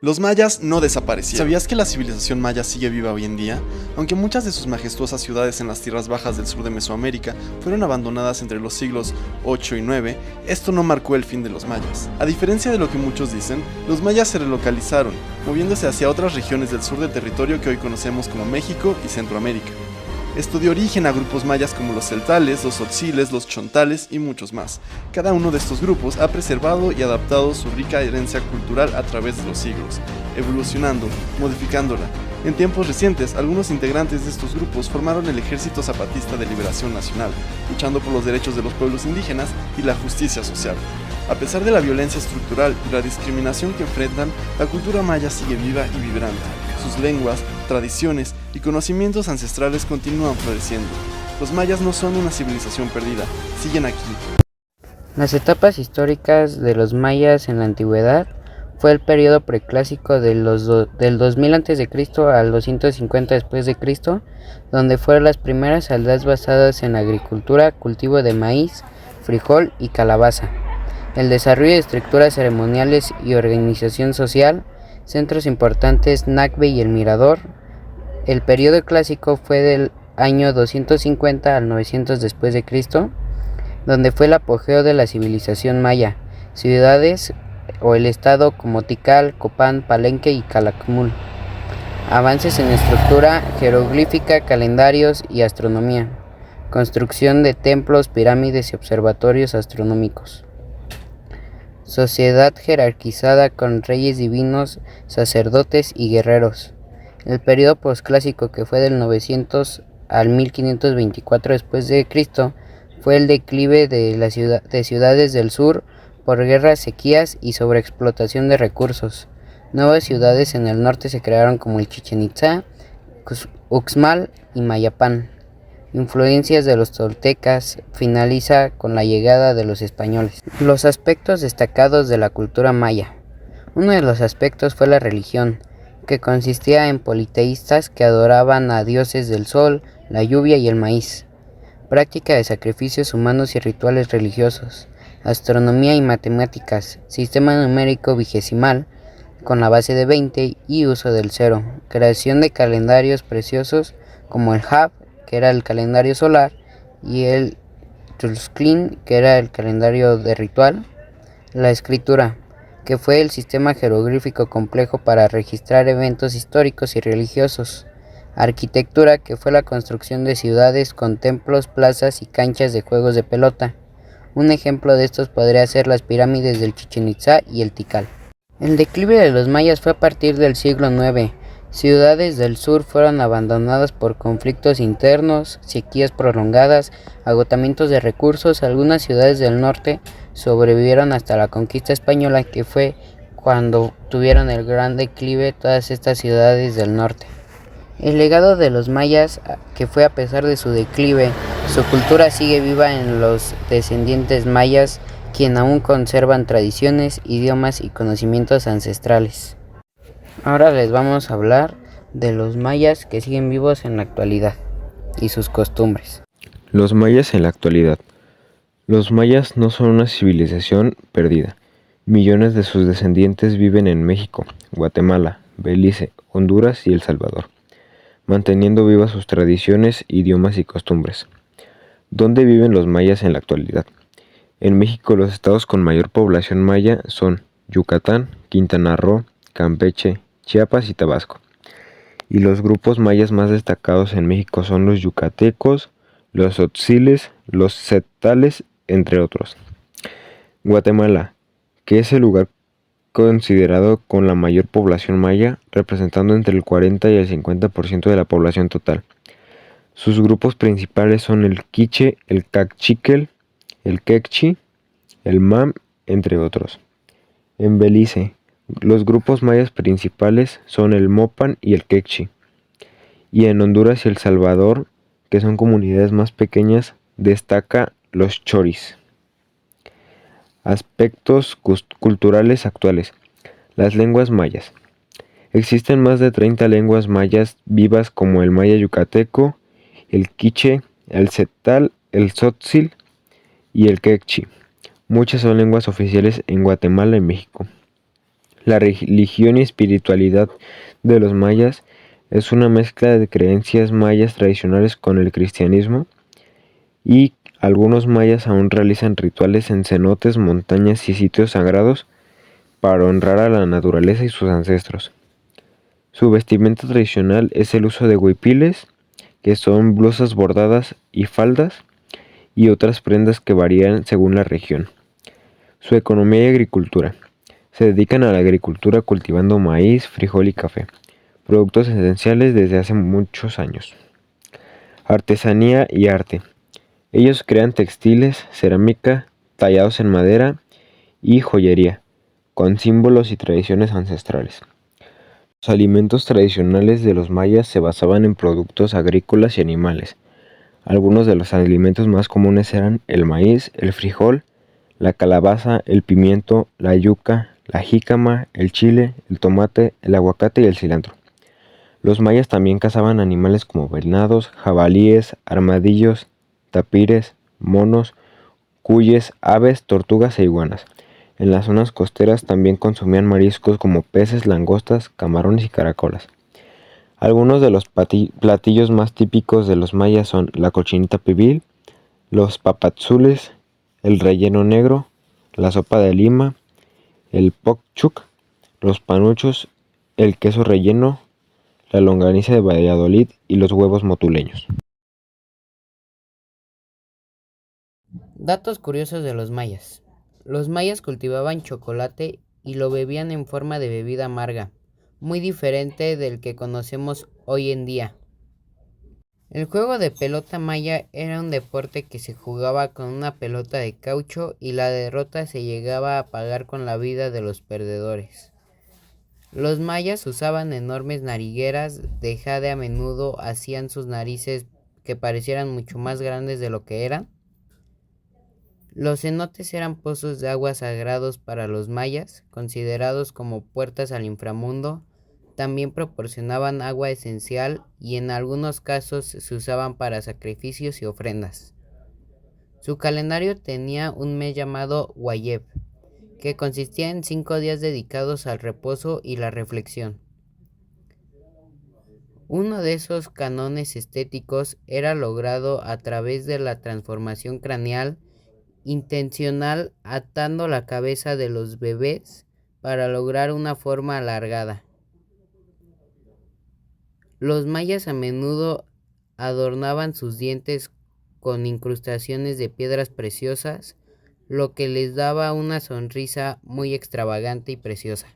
Los mayas no desaparecieron. ¿Sabías que la civilización maya sigue viva hoy en día? Aunque muchas de sus majestuosas ciudades en las tierras bajas del sur de Mesoamérica fueron abandonadas entre los siglos 8 y 9, esto no marcó el fin de los mayas. A diferencia de lo que muchos dicen, los mayas se relocalizaron, moviéndose hacia otras regiones del sur del territorio que hoy conocemos como México y Centroamérica. Esto dio origen a grupos mayas como los celtales, los tzotziles, los chontales y muchos más. Cada uno de estos grupos ha preservado y adaptado su rica herencia cultural a través de los siglos, evolucionando, modificándola. En tiempos recientes, algunos integrantes de estos grupos formaron el Ejército Zapatista de Liberación Nacional, luchando por los derechos de los pueblos indígenas y la justicia social. A pesar de la violencia estructural y la discriminación que enfrentan, la cultura maya sigue viva y vibrante. Sus lenguas, tradiciones y conocimientos ancestrales continúan floreciendo. Los mayas no son una civilización perdida, siguen aquí. Las etapas históricas de los mayas en la antigüedad fue el periodo preclásico del 2000 a.C. al 250 después de Cristo, donde fueron las primeras aldeas basadas en agricultura, cultivo de maíz, frijol y calabaza. El desarrollo de estructuras ceremoniales y organización social, centros importantes Nakbe y El Mirador. El periodo clásico fue del año 250 al 900 después de Cristo, donde fue el apogeo de la civilización maya, ciudades o el estado como Tikal, Copán, Palenque y Calakmul. Avances en estructura jeroglífica, calendarios y astronomía. Construcción de templos, pirámides y observatorios astronómicos. Sociedad jerarquizada con reyes divinos, sacerdotes y guerreros. El periodo posclásico, que fue del 900 al 1524 después de Cristo, fue el declive de ciudades del sur por guerras, sequías y sobreexplotación de recursos. Nuevas ciudades en el norte se crearon como el Chichén Itzá, Uxmal y Mayapán. Influencias de los toltecas. Finaliza con la llegada de los españoles. Los aspectos destacados de la cultura maya. Uno de los aspectos fue la religión, que consistía en politeístas que adoraban a dioses del sol, la lluvia y el maíz. Práctica de sacrificios humanos y rituales religiosos. Astronomía y matemáticas. Sistema numérico vigesimal con la base de 20 y uso del cero. Creación de calendarios preciosos como el Hab, que era el calendario solar, y el Tzolk'in, que era el calendario de ritual. La escritura, que fue el sistema jeroglífico complejo para registrar eventos históricos y religiosos. Arquitectura, que fue la construcción de ciudades con templos, plazas y canchas de juegos de pelota. Un ejemplo de estos podría ser las pirámides del Chichén Itzá y el Tikal. El declive de los mayas fue a partir del siglo IX. Ciudades del sur fueron abandonadas por conflictos internos, sequías prolongadas, agotamientos de recursos. Algunas ciudades del norte sobrevivieron hasta la conquista española, que fue cuando tuvieron el gran declive todas estas ciudades del norte. El legado de los mayas, que fue a pesar de su declive, su cultura sigue viva en los descendientes mayas, quien aún conservan tradiciones, idiomas y conocimientos ancestrales. Ahora les vamos a hablar de los mayas que siguen vivos en la actualidad y sus costumbres. Los mayas en la actualidad. Los mayas no son una civilización perdida. Millones de sus descendientes viven en México, Guatemala, Belice, Honduras y El Salvador, manteniendo vivas sus tradiciones, idiomas y costumbres. ¿Dónde viven los mayas en la actualidad? En México, los estados con mayor población maya son Yucatán, Quintana Roo, Campeche, Chiapas y Tabasco. Y los grupos mayas más destacados en México son los yucatecos, los tzotziles, los celtales, entre otros. Guatemala, que es el lugar considerado con la mayor población maya, representando entre el 40 y el 50% de la población total. Sus grupos principales son el quiche, el cachiquel, el quechí, el mam, entre otros. En Belice, los grupos mayas principales son el mopan y el quechí. Y en Honduras y El Salvador, que son comunidades más pequeñas, destaca los choris. Aspectos culturales actuales. Las lenguas mayas. Existen más de 30 lenguas mayas vivas, como el maya yucateco, el quiche, el celtal, el tzotzil y el quechí. Muchas son lenguas oficiales en Guatemala y México. La religión y espiritualidad de los mayas es una mezcla de creencias mayas tradicionales con el cristianismo, y algunos mayas aún realizan rituales en cenotes, montañas y sitios sagrados para honrar a la naturaleza y sus ancestros. Su vestimenta tradicional es el uso de huipiles, que son blusas bordadas y faldas, y otras prendas que varían según la región. Su economía y agricultura. Se dedican a la agricultura cultivando maíz, frijol y café, productos esenciales desde hace muchos años. Artesanía y arte. Ellos crean textiles, cerámica, tallados en madera y joyería, con símbolos y tradiciones ancestrales. Los alimentos tradicionales de los mayas se basaban en productos agrícolas y animales. Algunos de los alimentos más comunes eran el maíz, el frijol, la calabaza, el pimiento, la yuca, la jícama, el chile, el tomate, el aguacate y el cilantro. Los mayas también cazaban animales como venados, jabalíes, armadillos, tapires, monos, cuyes, aves, tortugas e iguanas. En las zonas costeras también consumían mariscos como peces, langostas, camarones y caracolas. Algunos de los platillos más típicos de los mayas son la cochinita pibil, los papadzules, el relleno negro, la sopa de lima, el pokchuk, los panuchos, el queso relleno, la longaniza de Valladolid y los huevos motuleños. Datos curiosos de los mayas. Los mayas cultivaban chocolate y lo bebían en forma de bebida amarga, muy diferente del que conocemos hoy en día. El juego de pelota maya era un deporte que se jugaba con una pelota de caucho y la derrota se llegaba a pagar con la vida de los perdedores. Los mayas usaban enormes narigueras de jade, a menudo hacían sus narices que parecieran mucho más grandes de lo que eran. Los cenotes eran pozos de agua sagrados para los mayas, considerados como puertas al inframundo. También proporcionaban agua esencial y en algunos casos se usaban para sacrificios y ofrendas. Su calendario tenía un mes llamado Wayeb, que consistía en 5 días dedicados al reposo y la reflexión. Uno de esos cánones estéticos era logrado a través de la transformación craneal intencional, atando la cabeza de los bebés para lograr una forma alargada. Los mayas a menudo adornaban sus dientes con incrustaciones de piedras preciosas, lo que les daba una sonrisa muy extravagante y preciosa.